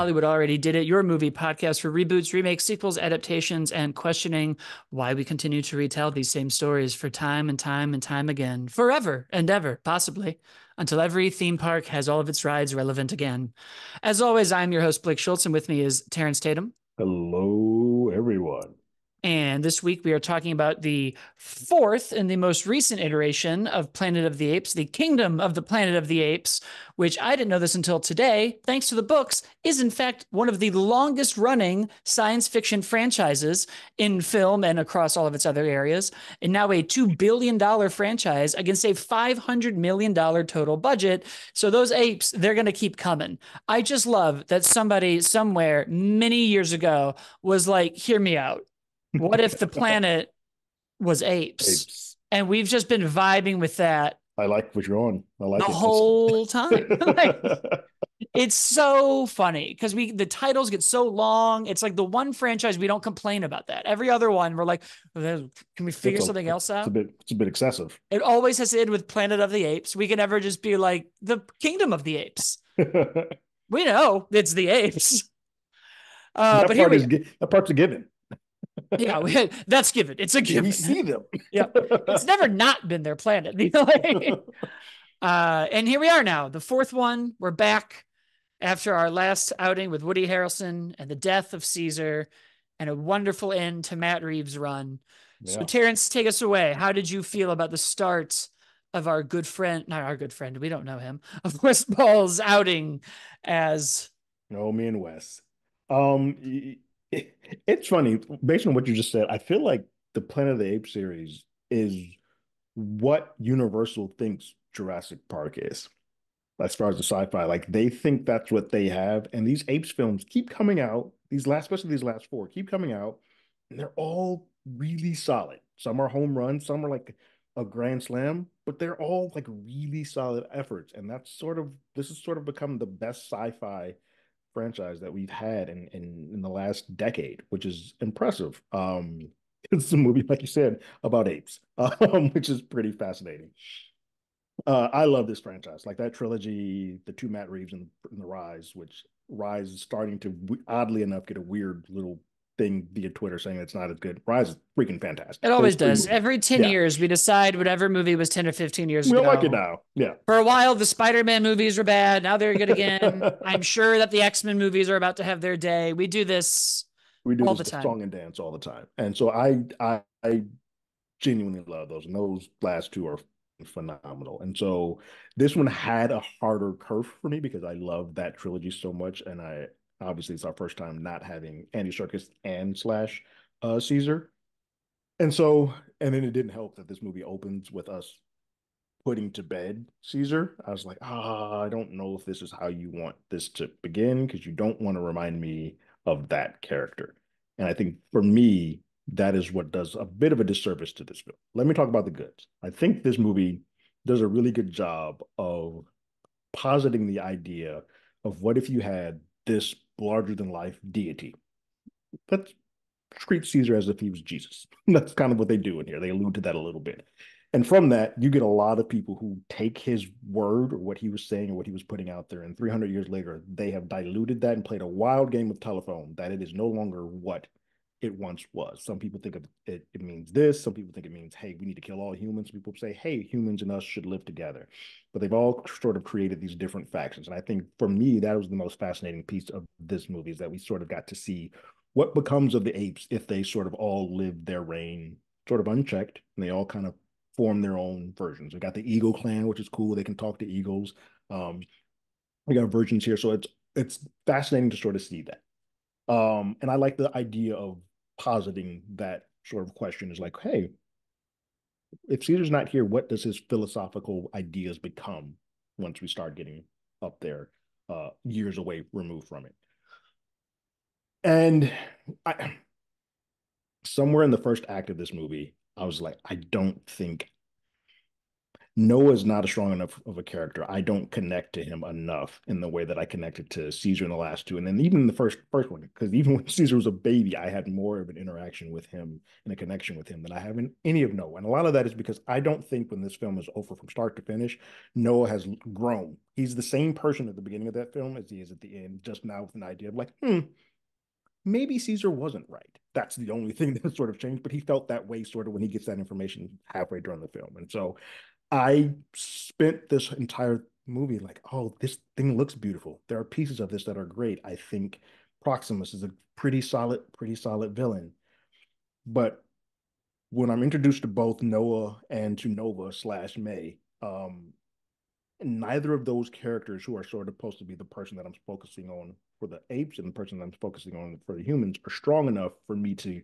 Hollywood Already Did It, your movie podcast for reboots, remakes, sequels, adaptations, and questioning why we continue to retell these same stories for time and time and time again, forever and ever, possibly, until every theme park has all of its rides relevant again. As always, I'm your host, Blake Schultz, and with me is Terrence Tatum. Hello, everyone. And this week we are talking about the fourth and the most recent iteration of Planet of the Apes, the Kingdom of the Planet of the Apes, which I didn't know this until today, thanks to the books, is in fact one of the longest running science fiction franchises in film and across all of its other areas. And now a $2 billion franchise against a $500 million total budget. So those apes, they're going to keep coming. I just love that somebody somewhere many years ago was like, hear me out. What if the planet was apes? Apes. And we've just been vibing with that I like what you're on. I the like it. whole time. Like, it's so funny because the titles get so long. It's like the one franchise we don't complain about that. Every other one, we're like, can we figure something else it's a out? bit excessive. It always has to end with Planet of the Apes. We can never just be like the Kingdom of the Apes. that We know it's the apes. But here part we is that part's a given. Yeah, that's given. It's a We given. see them. Yeah. It's never not been their planet. And here we are now, the fourth one. We're back after our last outing with Woody Harrelson and the death of Caesar and a wonderful end to Matt Reeves' run. So, Yeah. Terrence, take us away. How did you feel about the start of our good friend, not our good friend, we don't know him, of Westball's outing as. No, me and Wes. Um, it's funny based on what you just said. I feel like the Planet of the Apes series is what Universal thinks Jurassic Park is, as far as the sci-fi. Like they think that's what they have, and these apes films keep coming out. Especially these last four, keep coming out, and they're all really solid. Some are home runs, some are like a grand slam, but they're all like really solid efforts. And this has sort of become the best sci-fi franchise that we've had in the last decade, which is impressive. It's a movie, like you said, about apes, which is pretty fascinating. I love this franchise, like that trilogy, the two Matt Reeves and the Rise, which Rise is starting to oddly enough get a weird little thing via Twitter saying it's not as good. Rise is freaking It fantastic. Those always three does. movies, Every 10 yeah, years, we decide whatever movie was 10 or 15 years we don't like it ago. now. Yeah, For a while, the Spider-Man movies were bad. Now they're good again. I'm sure that the X-Men movies are about to have their day. We do this we do all this the time. song and dance all the time, and so I genuinely love those, and those last two are phenomenal. And so this one had a harder curve for me because I love that trilogy so much, and I obviously it's our first time not having Andy Serkis and slash Caesar, and so and then it didn't help that this movie opens with us putting to bed Caesar. I was like, I don't know if this is how you want this to begin because you don't want to remind me of that character. And I think for me, that is what does a bit of a disservice to this film. Let me talk about the goods. I think this movie does a really good job of positing the idea of what if you had this larger than life deity. Let's treat Caesar as if he was Jesus. That's kind of what they do in here. They allude to that a little bit. And from that, you get a lot of people who take his word or what he was saying or what he was putting out there. And 300 years later, they have diluted that and played a wild game of telephone that it is no longer what it once was. Some people think of it, it means this. Some people think it means, hey, we need to kill all humans. Some people say, hey, humans and us should live together. But they've all sort of created these different factions. And I think for me, that was the most fascinating piece of this movie is that we sort of got to see what becomes of the apes if they sort of all live their reign sort of unchecked and they all kind of form their own versions. We got the Eagle clan, which is cool. They can talk to eagles. We got versions here, so it's fascinating to sort of see that. And I like the idea of positing that sort of question is like, hey, if Caesar's not here, what does his philosophical ideas become once we start getting up there, years away removed from it? And I, somewhere in the first act of this movie, I was like, I don't think Noah's not a strong enough of a character. I don't connect to him enough in the way that I connected to Caesar in the last two, and then even in the first one, because even when Caesar was a baby, I had more of an interaction with him and a connection with him than I have in any of Noah. And a lot of that is because I don't think when this film is over from start to finish, Noah has grown. He's the same person at the beginning of that film as he is at the end, just now with an idea of like, maybe Caesar wasn't right. That's the only thing that sort of changed, but he felt that way sort of when he gets that information halfway during the film. And so I spent this entire movie like, oh, this thing looks beautiful. There are pieces of this that are great. I think Proximus is a pretty solid villain. But when I'm introduced to both Noah and to Nova slash May, neither of those characters who are sort of supposed to be the person that I'm focusing on for the apes and the person that I'm focusing on for the humans are strong enough for me to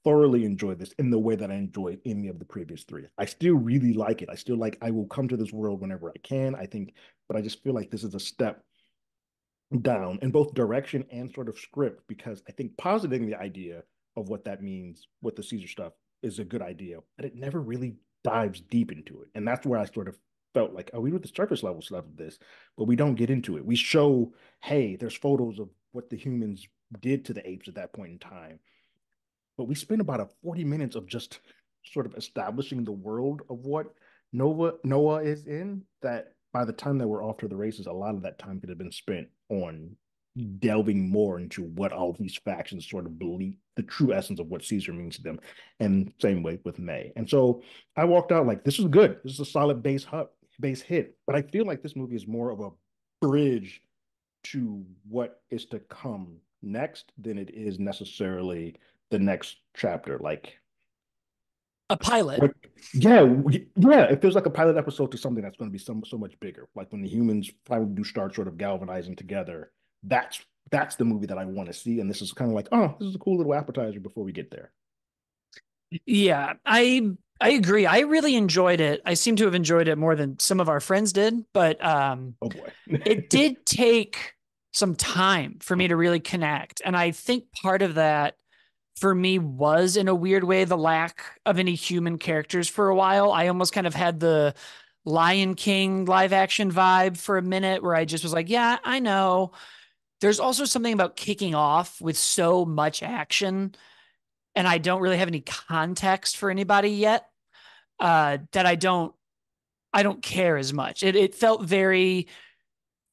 thoroughly enjoy this in the way that I enjoyed any of the previous three. I still really like it. I still like I will come to this world whenever I can. I think, but I just feel like this is a step down in both direction and sort of script because I think positing the idea of what that means with the Caesar stuff is a good idea, but it never really dives deep into it. And that's where I sort of felt like, oh, we do the surface level stuff of this, but we don't get into it. We show, hey, there's photos of what the humans did to the apes at that point in time, but we spent about a 40 minutes of just sort of establishing the world of what Noah is in that by the time that we're off to the races, a lot of that time could have been spent on delving more into what all these factions sort of believe the true essence of what Caesar means to them. And same way with May. And so I walked out like this is good. This is a solid base hit. But I feel like this movie is more of a bridge to what is to come next than it is necessarily the next chapter. Like, A pilot. what, yeah, yeah. It feels like a pilot episode to something that's going to be so much bigger. Like when the humans finally do start sort of galvanizing together. That's the movie that I want to see. And this is kind of like, oh, this is a cool little appetizer before we get there. Yeah, I agree. I really enjoyed it. I seem to have enjoyed it more than some of our friends did, but Oh boy. it did take some time for me to really connect. And I think part of that for me was in a weird way the lack of any human characters for a while. I almost kind of had the Lion King live action vibe for a minute where I just was like, yeah, I know. There's also something about kicking off with so much action and I don't really have any context for anybody yet that I don't care as much. It felt very,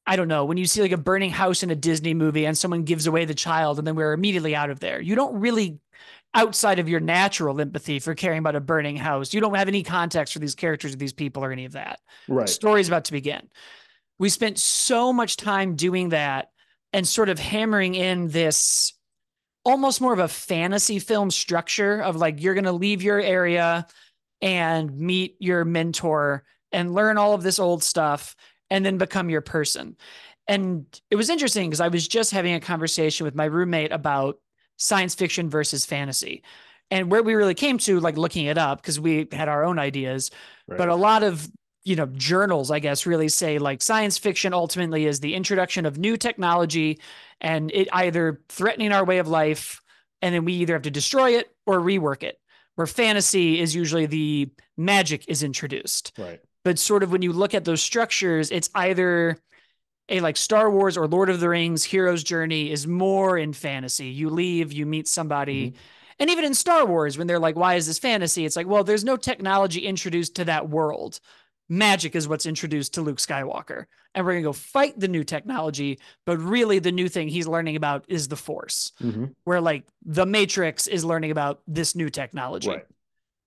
I don't know, when you see like a burning house in a Disney movie and someone gives away the child and then we're immediately out of there. You don't really, outside of your natural empathy for caring about a burning house, you don't have any context for these characters or these people or any of that. Right. Story's about to begin. We spent so much time doing that and sort of hammering in this almost more of a fantasy film structure of like you're going to leave your area and meet your mentor and learn all of this old stuff and then become your person. And it was interesting because I was just having a conversation with my roommate about science fiction versus fantasy and where we really came to like looking it up because we had our own ideas. But Right. a lot of journals, I guess, really say like science fiction ultimately is the introduction of new technology and it either threatening our way of life and then we either have to destroy it or rework it. Where fantasy is usually the magic is introduced. Right. But sort of when you look at those structures, it's either a like Star Wars or Lord of the Rings hero's journey is more in fantasy. You leave, you meet somebody. Hmm. And even in Star Wars, when they're like, why is this fantasy? It's like, well, there's no technology introduced to that world. Magic is what's introduced to Luke Skywalker. And we're going to go fight the new technology. But really, the new thing he's learning about is the Force, Hmm. where like the Matrix is learning about this new technology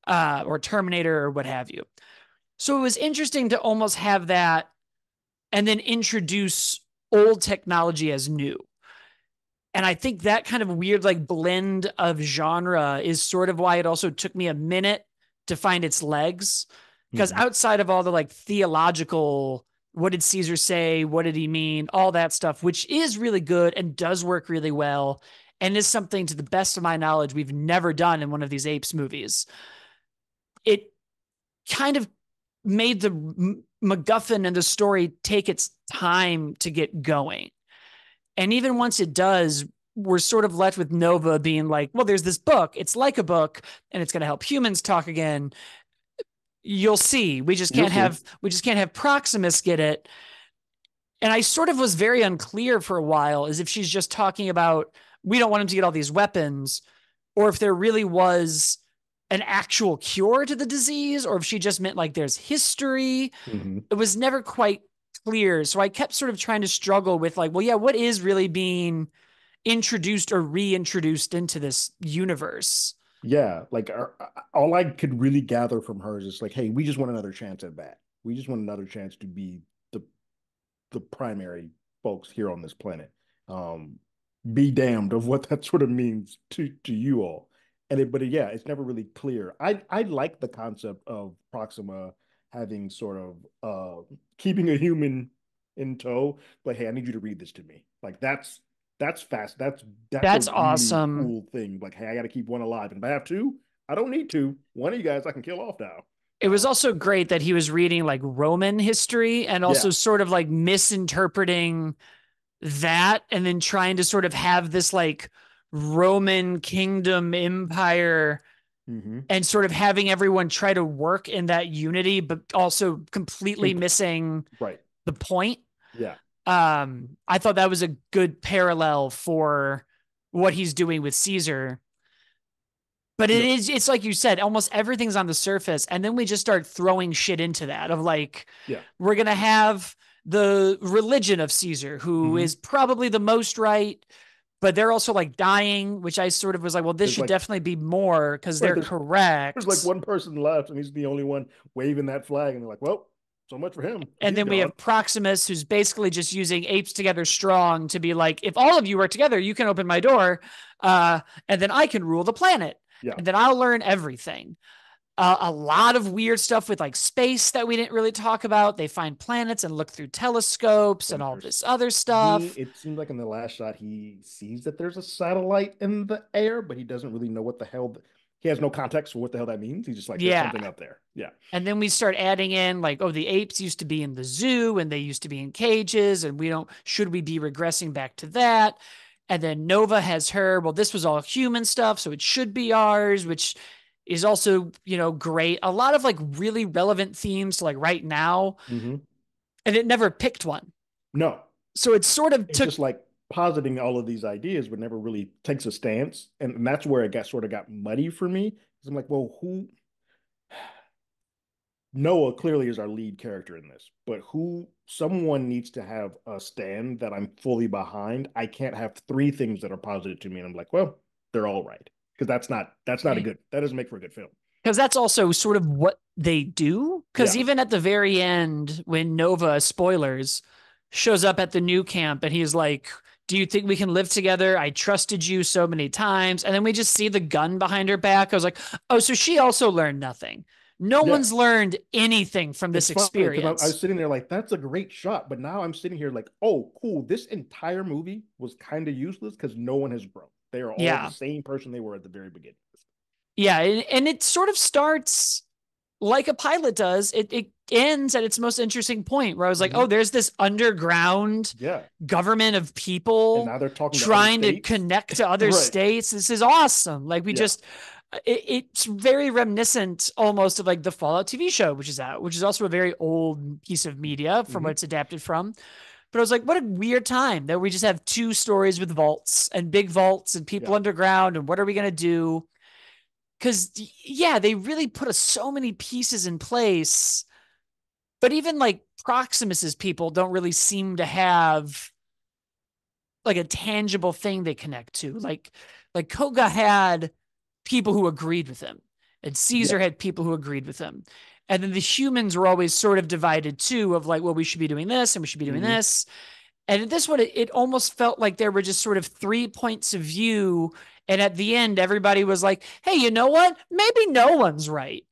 Right. or Terminator or what have you. So it was interesting to almost have that and then introduce old technology as new. And I think that kind of weird like blend of genre is sort of why it also took me a minute to find its legs. Because Hmm. outside of all the like theological, what did Caesar say? What did he mean? All that stuff, which is really good and does work really well, and is something to the best of my knowledge we've never done in one of these Apes movies. It kind of made the MacGuffin and the story take its time to get going. And even once it does, we're sort of left with Nova being like, well, there's this book. It's like a book and it's going to help humans talk again. you'll see. You'll see. We just can't have Proximus get it. And I sort of was very unclear for a while as if she's just talking about we don't want him to get all these weapons, or if there really was an actual cure to the disease, or if she just meant like there's history. Hmm. It was never quite clear. So I kept sort of trying to struggle with like, well, yeah, what is really being introduced or reintroduced into this universe? Yeah, like all I could really gather from her is just like, hey, we just want another chance at bat. We just want another chance to be the primary folks here on this planet. Um, be damned of what that sort of means to you all. But yeah, it's never really clear. I like the concept of Proxima having sort of keeping a human in tow. But hey, I need you to read this to me. Like that's fast. That's a That's really awesome. cool thing. Like, hey, I got to keep one alive, and if I have two, I don't need two. One of you guys I can kill off now. It was also great that he was reading like Roman history and also Yeah. sort of like misinterpreting that and then trying to sort of have this like Roman kingdom empire Mm-hmm. and sort of having everyone try to work in that unity, but also completely missing Right. the point. Yeah. I thought that was a good parallel for what he's doing with Caesar. But No. it's like you said, almost everything's on the surface. And then we just start throwing shit into that of like, Yeah. we're going to have the religion of Caesar, who Mm-hmm. is probably the most right, but they're also like dying, which I sort of was like, well, this There's should like definitely be more because right they're there's like correct. one person left, and he's the only one waving that flag, and they're like, well, so much for him because And he's then we gone. have Proximus, who's basically just using apes together strong to be like, if all of you work together, you can open my door, and then I can rule the planet, Yeah. and then I'll learn everything. A lot of weird stuff with like space that we didn't really talk about. They find planets and look through telescopes and And all there's this other seeing stuff. it seems like in the last shot he sees that there's a satellite in the air, but he doesn't really know what the hell. He has no context for what the hell that means. He's just like, there's Yeah. something up there. Yeah. And then we start adding in like, oh, the apes used to be in the zoo and they used to be in cages, and we don't, should we be regressing back to that? And then Nova has her, well, this was all human stuff, so it should be ours, which is also, great. A lot of like really relevant themes to like right now, Mm-hmm. and it never picked one. No, So it sort of it's took, just like positing all of these ideas, but never really takes a stance, and that's where it got sort of got muddy for me. Because I'm like, well, who Noah clearly is our lead character in this, but who someone needs to have a stand that I'm fully behind. I can't have three things that are positive to me, and I'm like, well, they're all right because that's not a good that doesn't make for a good film. because that's also sort of what they do. Because Yeah, even at the very end, when Nova, spoilers, shows up at the new camp and he's like, do you think we can live together? I trusted you so many times. And then we just see the gun behind her back. I was like, oh, so she also learned nothing. No yeah. one's learned anything from this It's funny because I experience. was sitting there like that's a great shot, but now I'm sitting here like, oh, cool. This entire movie was kind of useless because no one has grown. They are all the Yeah. same person they were at the very beginning. Yeah. And it sort of starts like a pilot does. It ends at its most interesting point where I was like, oh, Mm-hmm. there's this underground Yeah, government of and people now they're talking to other trying to states. connect to other Right. states. This is awesome. Like we Yeah. just it's very reminiscent almost of like the Fallout TV show, which is out, which is also a very old piece of media from what Mm-hmm. it's adapted from. But I was like, what a weird time that we just have two stories with vaults and big vaults and people Yeah. underground. And what are we going to do? Because, yeah, they really put so many pieces in place. But even like Proximus's people don't really seem to have like a tangible thing they connect to. Like Koga had people who agreed with him, and Yeah. Caesar had people who agreed with him. And then the humans were always sort of divided too, of like, well, we should be doing this and we should be doing Mm-hmm. this. And in this one, it almost felt like there were just sort of three points of view. And at the end, everybody was like, hey, you know what? Maybe no one's right.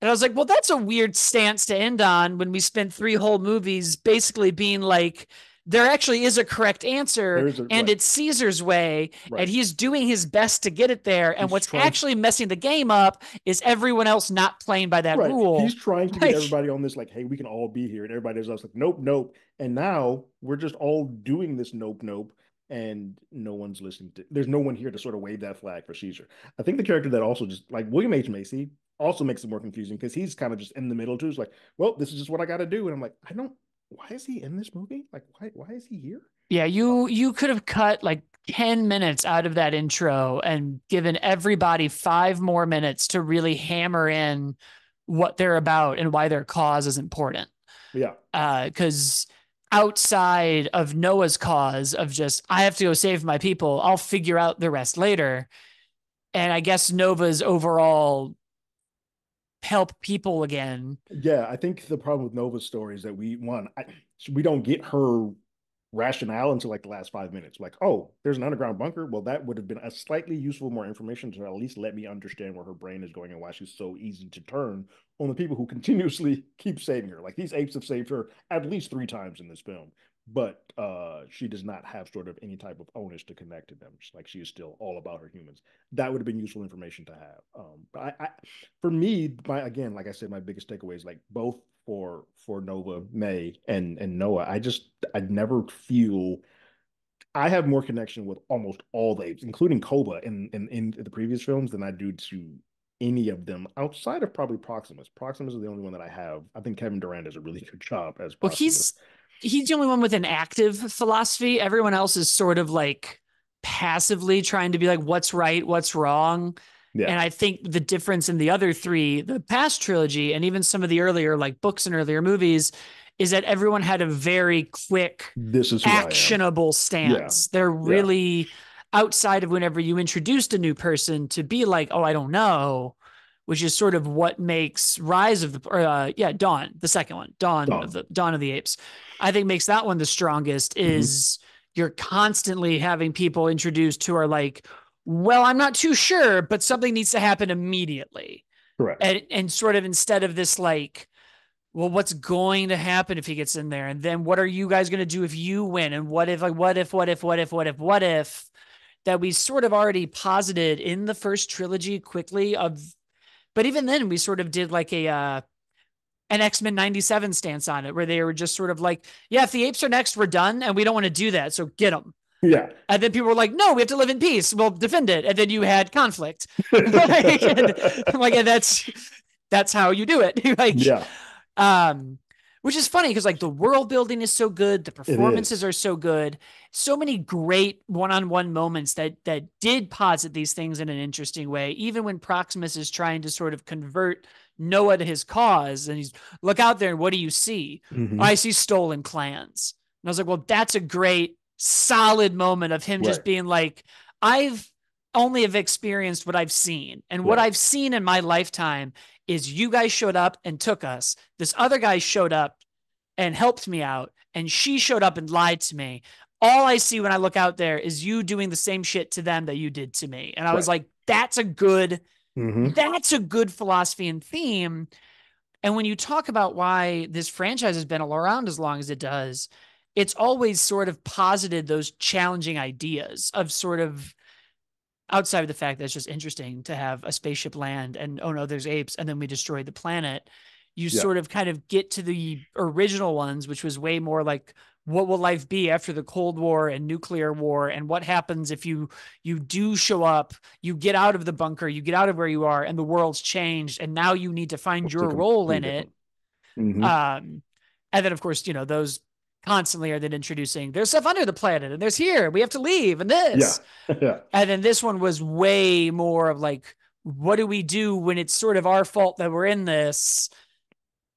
And I was like, well, that's a weird stance to end on when we spent three whole movies basically being like, there actually is a correct answer There is a and right, it's Caesar's way and right. he's doing his best to get it there. And He's what's trying, actually messing the game up is everyone else not playing by that right. He's rule. trying to get Like, everybody on this, like, hey, we can all be here. And everybody's just like, nope, nope. And now we're just all doing this nope, nope. And no one's listening to, there's no one here to sort of wave that flag for Caesar. I think the character that also just like William H. Macy also makes it more confusing because he's kind of just in the middle too. It's like, well, this is just what I got to do, and I'm like, I don't. Why is he in this movie? Like, why is he here? Yeah, you could have cut like 10 minutes out of that intro and given everybody 5 more minutes to really hammer in what they're about and why their cause is important. Yeah, Because outside of Noah's cause of just, I have to go save my people, I'll figure out the rest later. And I guess Nova's overall help people again. yeah. I think the problem with Nova's story is that we don't get her rationale until like the last 5 minutes. Like, oh, there's an underground bunker. Well, that would have been a slightly useful more information to at least let me understand where her brain is going and why she's so easy to turn on the people who continuously keep saving her. Like these apes have saved her at least 3 times in this film, but she does not have sort of any type of onus to connect to them. Like she is still all about her humans. That would have been useful information to have. But for me, my again, like I said, my biggest takeaway is like both for Nova, May, and Noah. I never feel I have more connection with almost all the apes, including Koba in the previous films than I do to any of them outside of probably Proximus. Proximus is the only one that I have. I think Kevin Durant does a really good job as Well, Proximus. he's the only one with an active philosophy. Everyone else is sort of like passively trying to be like, what's right, what's wrong. Yeah, And I think the difference in the other three, the past trilogy, and even some of the earlier like books and earlier movies, is that everyone had a very quick, this is who I am. actionable Yeah, stance. They're yeah, really outside of whenever you introduced a new person to be like, oh, I don't know, which is sort of what makes Rise of the Dawn, the second one, done. Dawn of the Apes. I think makes that one the strongest Mm-hmm. is you're constantly having people introduced who are like, well, I'm not too sure, but something needs to happen immediately. Correct. And sort of instead of this like, well, what's going to happen if he gets in there? And then what are you guys going to do if you win? And what if, like, what if that we sort of already posited in the first trilogy quickly of, but even then we sort of did like an X-Men 97 stance on it where they were just sort of like, yeah, if the apes are next, we're done. And we don't want to do that. So get them. Yeah. And then people were like, no, we have to live in peace. We'll defend it. And then you had conflict. like, and that's how you do it. like, Yeah, um, which is funny because like the world building is so good, the it performances is. are so good, so many great one-on-one moments that did posit these things in an interesting way. Even when Proximus is trying to sort of convert Noah to his cause, and he's look out there and what do you see? I Mm-hmm. see stolen clans. And I was like, well, that's a great solid moment of him just Right, being like, I've only have experienced what I've seen. And what right. I've seen in my lifetime is you guys showed up and took us. This other guy showed up and helped me out. And she showed up and lied to me. All I see when I look out there is you doing the same shit to them that you did to me. And I was Right. like, Mm-hmm. that's a good philosophy and theme. And when you talk about why this franchise has been around as long as it does, it's always sort of posited those challenging ideas of sort of outside of the fact that it's just interesting to have a spaceship land and oh no, there's apes, and then we destroyed the planet. You Yeah. sort of kind of get to the original ones, which was way more like what will life be after the Cold War and nuclear war, and what happens if you do show up, you get out of the bunker, you get out of where you are, and the world's changed, and now you need to find It's a your role completely in it. different. Mm-hmm. Um, and then of course, those constantly are then introducing there's stuff under the planet, and there's here we have to leave, and Yeah. this Yeah. and then this one was way more of like, what do we do when it's sort of our fault that we're in this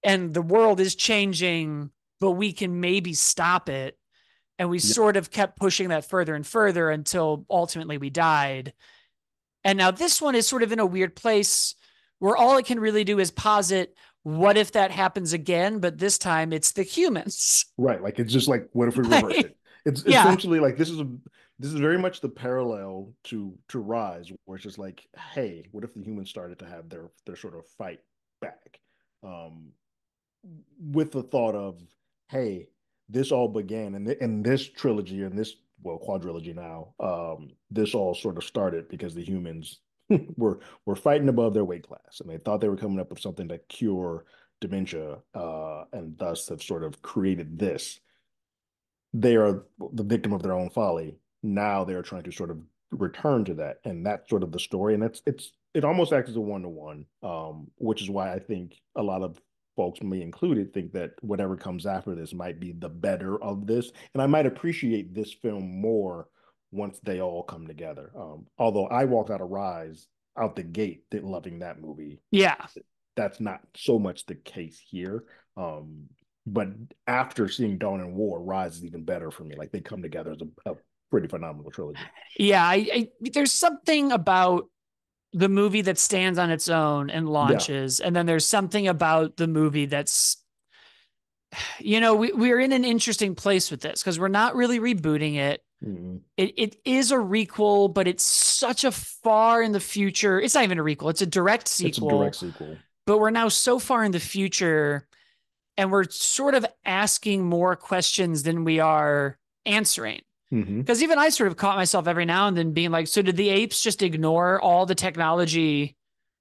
and the world is changing, but we can maybe stop it. And we Yeah. sort of kept pushing that further and further until ultimately we died. And now this one is sort of in a weird place where all it can really do is posit what if that happens again, but this time it's the humans. Right. Like it's just like, what if we reverse it? It's yeah. essentially like this is very much the parallel to Rise, where it's just like, hey, what if the humans started to have their sort of fight back? Um, with the thought of, hey, this all began in this trilogy and this well quadrilogy now. This all sort of started because the humans were fighting above their weight class, and they thought they were coming up with something to cure dementia, and thus have sort of created this. They are the victim of their own folly. Now they're trying to sort of return to that, and that's sort of the story. And it's it almost acts as a one-to-one, which is why I think a lot of folks, me included, think that whatever comes after this might be the better of this, and I might appreciate this film more once they all come together. Although I walked out of Rise out the gate loving that movie, Yeah. that's not so much the case here. Um, but after seeing Dawn and War, Rise is even better for me. Like they come together as a pretty phenomenal trilogy. Yeah. There's something about the movie that stands on its own and Yeah. launches. And then there's something about the movie that's, we're in an interesting place with this because we're not really rebooting it. Mhm. It is a requel, but it's such a far in the future. It's not even a requel, it's a direct It's a direct sequel, sequel. but we're now so far in the future and we're sort of asking more questions than we are answering. Hmm. Because even I sort of caught myself every now and then being like, so did the apes just ignore all the technology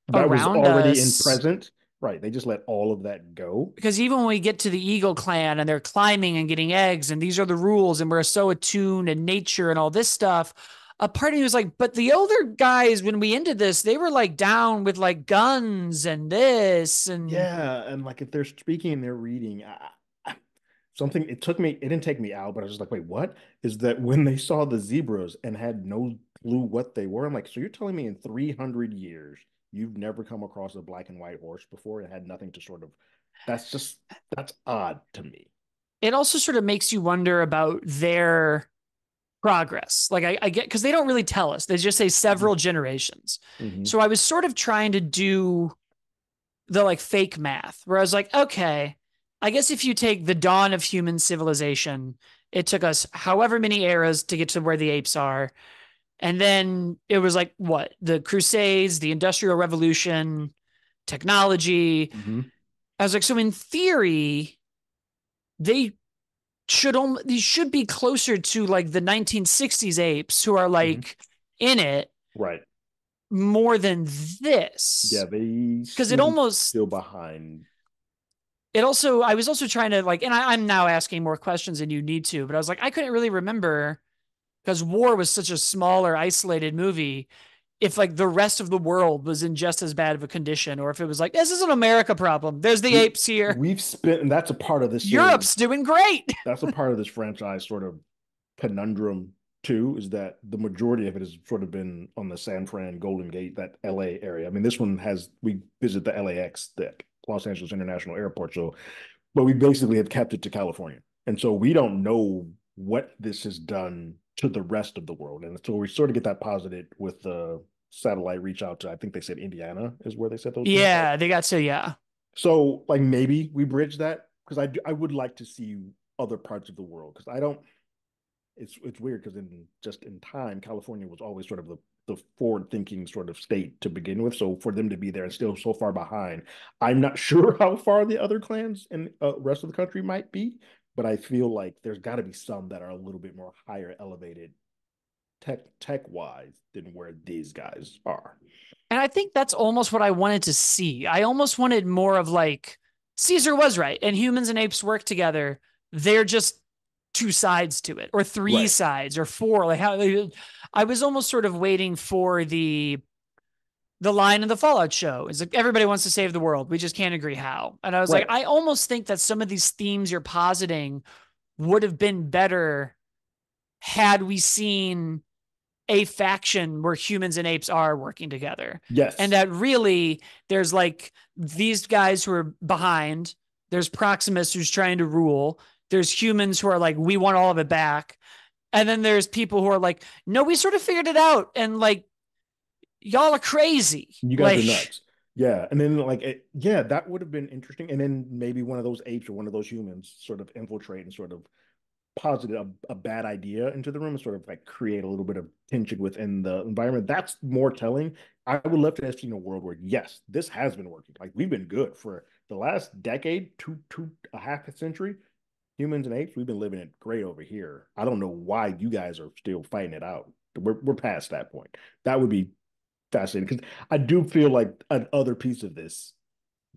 That was around already in us? present. Right. They just let all of that go. Because even when we get to the Eagle clan and they're climbing and getting eggs, and these are the rules, and we're so attuned in nature and all this stuff, a part of me was like, but the older guys, when we ended this, they were like down with like guns and this. And Yeah. And like if they're speaking and they're reading, something it didn't take me out, but I was just like, wait, what? Is that when they saw the zebras and had no clue what they were? I'm like, so you're telling me in 300 years you've never come across a black and white horse before and had nothing to sort of that's just that's odd to me. it also sort of makes you wonder about their progress. Like I get, because they don't really tell us, they just say several generations. Hmm. So I was sort of trying to do the like fake math where I was like, okay, I guess if you take the dawn of human civilization, it took us however many eras to get to where the apes are. And then it was like what? The Crusades, the Industrial Revolution, technology. Hmm. I was like, so in theory, they these should be closer to like the 1960s apes who are Hmm. like in it Right. more than Yeah, this. they Because it seem almost still behind. it also I was also trying to like, and I'm now asking more questions than you need to, but I was like, I couldn't really remember because War was such a smaller, isolated movie. If like the rest of the world was in just as bad of a condition, or if it was like, this is an America problem. There's the We apes here. we've spent, and that's a part of this series. Europe's doing great. That's a part of this franchise sort of conundrum too, is that the majority of it has sort of been on the San Fran, Golden Gate, that LA area. I mean, this one has we visit the LAX, the Los Angeles International Airport, so but we basically have kept it to California. And so we don't know what this has done to the rest of the world. And so we sort of get that posited with the satellite reach out to, I think they said Indiana is where they said those things are. Yeah, they got so yeah. So like maybe we bridge that because I would like to see other parts of the world because I don't. It's weird because in just in time, California was always sort of the forward thinking sort of state to begin with. So for them to be there and still so far behind, I'm not sure how far the other clans and rest of the country might be, but I feel like there's got to be some that are a little bit more higher elevated tech wise than where these guys are. And I think that's almost what I wanted to see. I almost wanted more of like Caesar was right, and humans and apes work together. They're just two sides to it, or three Right. sides, or four. Like how I was almost sort of waiting for the line in the Fallout show. It's like everybody wants to save the world. We just can't agree how. And I was like, Right. I almost think that some of these themes you're positing would have been better had we seen a faction where humans and apes are working together. And Yes. that really there's like these guys who are behind, there's Proximus who's trying to rule, there's humans who are like, we want all of it back. And then there's people who are like, no, we sort of figured it out. And like, y'all are crazy. You guys are Like, nuts. Yeah. And then like yeah, that would have been interesting. And then maybe one of those apes or one of those humans sort of infiltrate and sort of posited a bad idea into the room and sort of like create a little bit of tension within the environment. That's more telling. I would love to have seen a world where yes, this has been working. Like we've been good for the last decade, two a half a century. Humans and apes, we've been living it great over here. I don't know why you guys are still fighting it out. We're past that point. That would be fascinating because I do feel like another piece of this,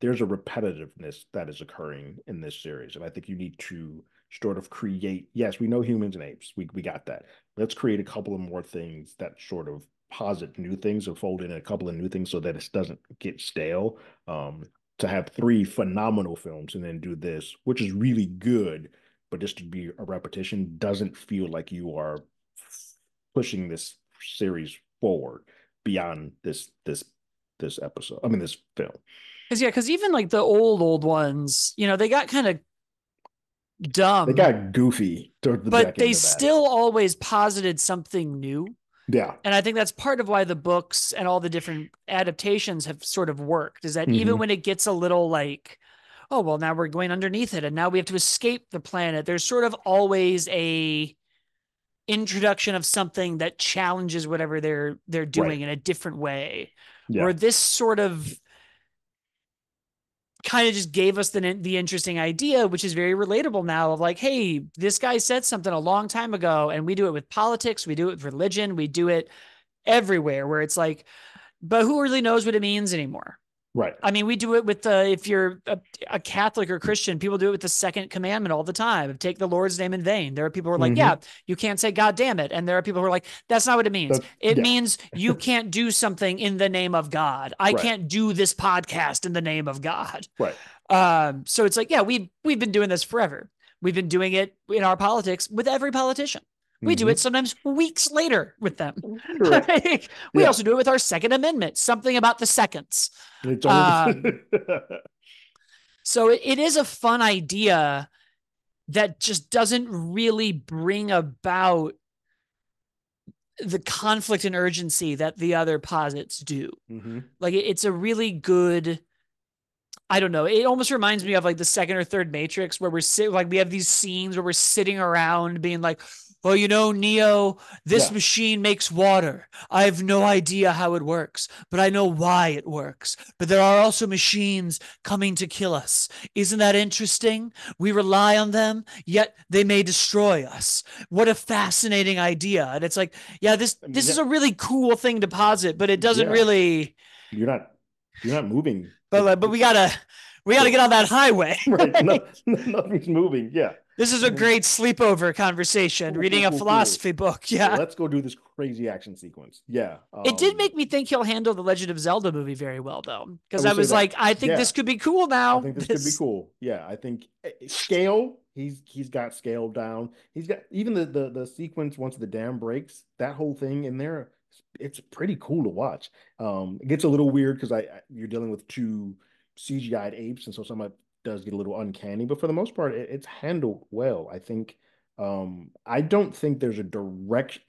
there's a repetitiveness that is occurring in this series. And I think you need to sort of create, yes, we know humans and apes. We got that. Let's create a couple of more things that sort of posit new things or fold in a couple of new things so that it doesn't get stale. To have three phenomenal films and then do this, which is really good, but just to be a repetition doesn't feel like you are pushing this series forward beyond this episode. I mean, this film. Because even like the old ones, they got kind of They dumb, got goofy toward the but back they end of that. still always posited something new. Yeah. And I think that's part of why the books and all the different adaptations have sort of worked, is that even Hmm. when it gets a little like, oh, well, now we're going underneath it and now we have to escape the planet, there's sort of always a introduction of something that challenges whatever they're Right. doing in a different way. Yeah. Where this sort of kind of just gave us the interesting idea, which is very relatable now, of like, hey, this guy said something a long time ago, and we do it with politics, we do it with religion, we do it everywhere, where it's like, but who really knows what it means anymore? Right. I mean, we do it with if you're a Catholic or Christian, people do it with the second commandment all the time. Take the Lord's name in vain. There are people who are like, yeah, Hmm. you can't say God damn it. And there are people who are like, that's not what it means. That's It yeah. means you can't do something in the name of God. I Right. can't do this podcast in the name of God. Right. So it's like, yeah, we've been doing this forever. We've been doing it in our politics with every politician. We do it Hmm. sometimes weeks later with them. Correct. We Yeah. also do it with our Second Amendment, something about the seconds. It's only Um, the so it is a fun idea that just doesn't really bring about the conflict and urgency that the other posits do. hmm Like it's a really good, I don't know. It almost reminds me of like the second or third Matrix, where we have these scenes where we're sitting around being like, well, Neo, this Yeah. machine makes water. I have no idea how it works, but I know why it works. But there are also machines coming to kill us. Isn't that interesting? We rely on them, yet they may destroy us. What a fascinating idea. And it's like, yeah, this I mean, this is yeah. a really cool thing to posit, but it doesn't Yeah. really. You're not you're not moving. But we gotta The get on that highway. right. No, nothing's moving. Yeah. This is a Well, great sleepover conversation, cool, cool, reading a cool, cool. philosophy book. Yeah. Let's go do this crazy action sequence. Yeah. It did make me think he'll handle the Legend of Zelda movie very well, though, I because will I say was like, that. I think Yeah. this could be cool I now. think this could be This, cool. Yeah, I think scale. He's got scale down. He's got even the sequence once the dam breaks. That whole thing in there, it's pretty cool to watch. It gets a little weird because you're dealing with two CGI'd apes, and so some of it does get a little uncanny. But for the most part, it's handled well. I think. I don't think there's a direction.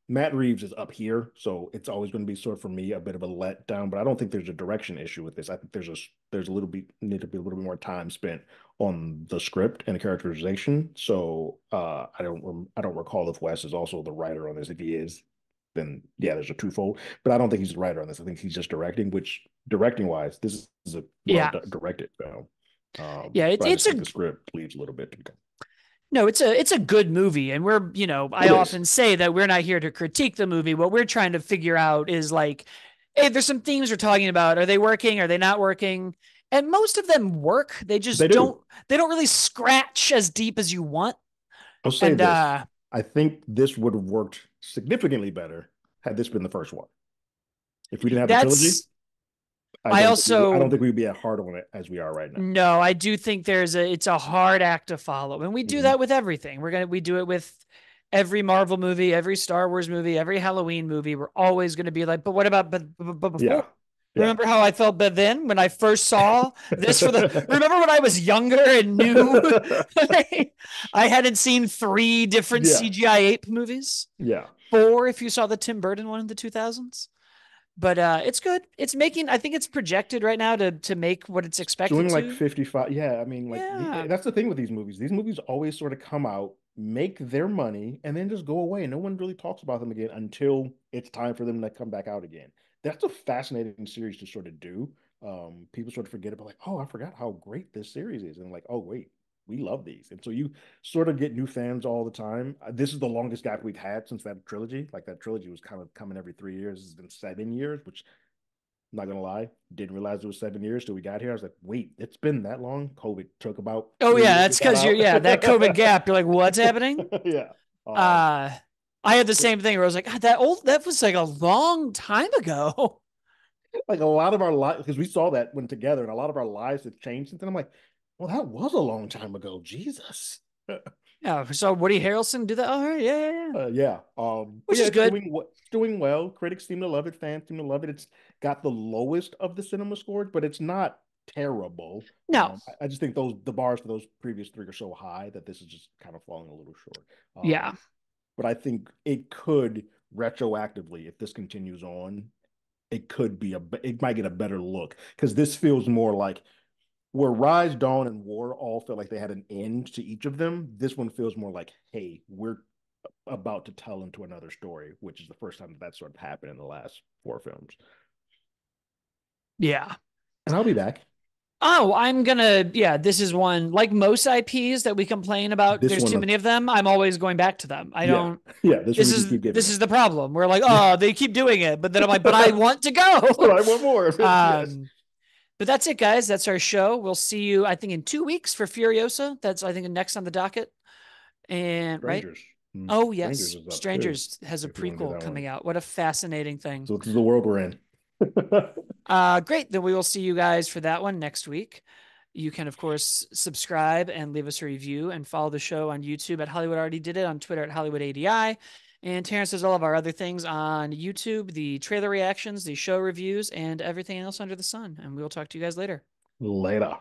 Matt Reeves is up here, so it's always going to be sort of for me a bit of a letdown. But I don't think there's a direction issue with this. I think there's a little bit need to be a little bit more time spent on the script and the characterization. So I don't recall if Wes is also the writer on this. If he is, then yeah, there's a twofold. But I don't think he's the writer on this. I think he's just directing. Which directing wise, this is a well yeah, directed film. yeah. But I just think the script leaves a little bit to become. No, it's a good movie, and I It is. often say that we're not here to critique the movie. What we're trying to figure out is like, hey, there's some themes we're talking about. Are they working? Are they not working? And most of them work. They They just do. don't really scratch as deep as you want. I'll say And this. I think this would have worked significantly better had this been the first one. If we didn't have the trilogy, that's I I don't also think we'd be as hard on it as we are right now. no, I do think it's a hard act to follow. And we do Hmm. that with everything. We do it with every Marvel movie, every Star Wars movie, every Halloween movie. We're always going to be like, but what about but Yeah. before? Yeah. Remember how I felt but then when I first saw this remember when I was younger and knew I hadn't seen three different Yeah. CGI ape movies? Yeah. Four if you saw the Tim Burton one in the 2000s. But it's good. I think it's projected right now to make what it's expected Doing like to. 55. Yeah, I mean, like Yeah. that's the thing with these movies. These movies always sort of come out, make their money, and then just go away. No one really talks about them again until it's time for them to come back out again. That's a fascinating series to sort of do. People sort of forget about like, oh, I forgot how great this series is, and like, oh wait, we love these, and so you sort of get new fans all the time. This is the longest gap we've had since that trilogy. Like that trilogy was kind of coming every 3 years. It's been 7 years, which not gonna lie, didn't realize it was 7 years till we got here. I was like, wait, it's been that long. COVID took about Oh 3 years yeah, to that's get that because out. that COVID gap. You're like, what's happening? Yeah. Uh I had the same thing where I was like, God, that was like a long time ago. Like a lot of our lives, because we saw that when together, and a lot of our lives have changed since then. I'm like, well, that was a long time ago. Jesus. Yeah. So Woody Harrelson do that. All right. Yeah. Yeah. Yeah. Yeah. But Which yeah, is good. it's doing well. Critics seem to love it. Fans seem to love it. It's got the lowest of the cinema scores, but it's not terrible. No. I just think the bars for those previous three are so high that this is just kind of falling a little short. Yeah. But I think it could retroactively, if this continues on, it might get a better look because this feels more like where Rise, Dawn, and War all felt like they had an end to each of them. This one feels more like, hey, we're about to tell into another story, which is the first time that sort of happened in the last four films. Yeah. And I'll be back. Oh, yeah, this is one like most IPs that we complain about. This There's too one, many of them. I'm always going back to them. I yeah, don't, yeah, this one this we can is, keep getting this it. is the problem. We're like, oh, they keep doing it. But then I'm like, but I want to But go. I want more of it. Yes. um, but that's it, guys. That's our show. We'll see you, I think, in 2 weeks for Furiosa. That's, I think, next on the docket. And right. Strangers. Oh, Strangers yes. is up too, Strangers has a if you want to do prequel that one. coming out. What a fascinating thing. So this is the world we're in. Great. Then we will see you guys for that one next week. You can, of course, subscribe and leave us a review and follow the show on YouTube at Hollywood Already Did It, on Twitter at HollywoodADI. And Terrence does all of our other things on YouTube, the trailer reactions, the show reviews, and everything else under the sun. And we'll talk to you guys later. Later.